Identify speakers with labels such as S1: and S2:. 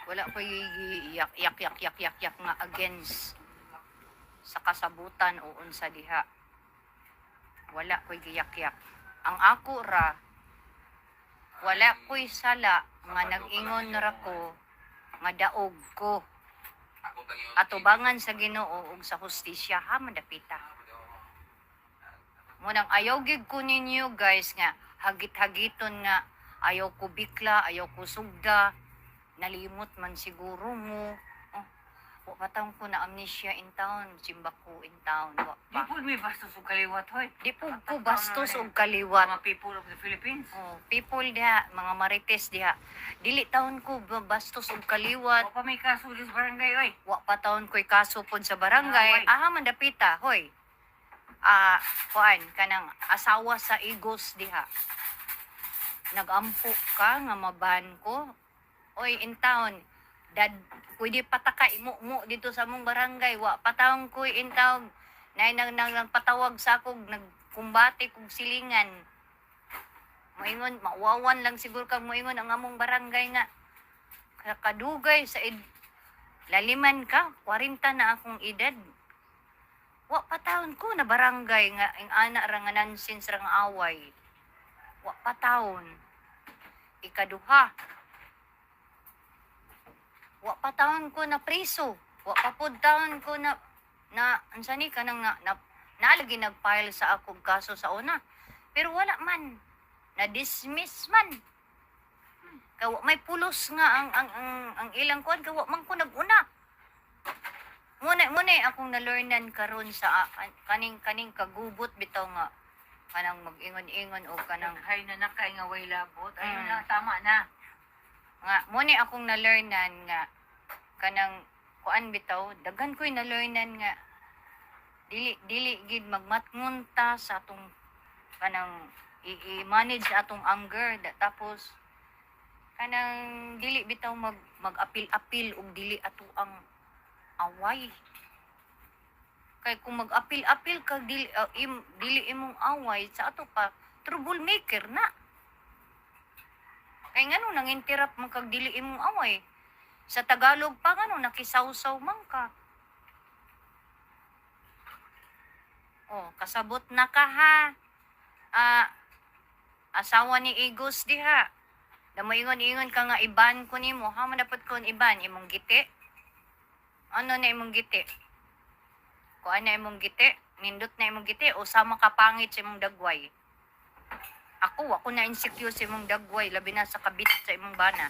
S1: Wala ko yak yak yak yak yak yak nga against sa kasabutan o unsa diha. Wala ko yak yak. Ang ako ra, wala ko'y sala nga nag-ingon ra ko nga daog ko. Atubangan sa Ginoo ug sa hustisya ha madapita. Munang ayaw gid ko ninyo guys nga hagit-hagiton nga ayaw ko bikla, ayaw ko sugda, nalimot man siguro mo. Oh, patang ko na amnesia in town, simba ko in town. Wa
S2: Di
S1: pa.
S2: po may bastos o kaliwat, hoy.
S1: Di po ko bastos og kaliwat.
S2: Mga people of the Philippines.
S1: Oh, people diha, mga marites diha. Dili taon ko bastos og kaliwat.
S2: O pa may kaso sa barangay, oy.
S1: Wa pa taon ko'y kaso pod sa barangay.
S2: Ah,
S1: Aha, mandapita, hoy. Kuan, kanang asawa sa igos diha. Nagampo ka nga maban ko. Oy, in town, pwede pataka imo dito sa mong barangay. Wa patawang ko in town. Nagpatawag sa akong nagkumbate kong silingan. Moingon, mawawan lang siguro kang moingon ang among barangay nga. Kadugay sa laliman ka, 40 na akong edad. Wa patawon ko na barangay nga ang ana ra nga nonsense ra nga away. Wa patawon. Ikaduha. Wa patawon ko na priso. Wa papud taon ko na unsa ni kanang nalagi nag-file sa akong kaso sa una. Pero wala man. Na-dismiss man. Kawa may pulos nga ang ilang kuan kawa man ko nag-una. Muna akong na-learnan karon sa kaning kagubot bitaw nga kanang mag-ingon-ingon o kanang
S2: Hay na nakay nga way labot. Ayun
S1: Mm.
S2: na, tama na.
S1: nga muna akong na-learnan nga kanang kuan bitaw daghan ko'y na-learnan nga dili gid magmatngunta sa atong kanang i-manage atong anger tapos kanang dili bitaw mag-apil-apil og dili ato ang away. Kay kung mag-apil-apil ka dili imong away sa ato pa troublemaker na. Kay ngano nang interrupt man kag dili imong away. Sa Tagalog pa ngano nakisawsaw man ka. Oh, kasabot na ka ha. Asawa ni Igos diha. Damo ingon ka nga iban ko nimo, ha man dapat kon iban imong giti. Ano na imong giti? Kuan na imong giti? Nindot na imong giti o sama ka pangit sa imong dagway? Ako na insecure sa imong dagway labi na sa kabit sa imong bana.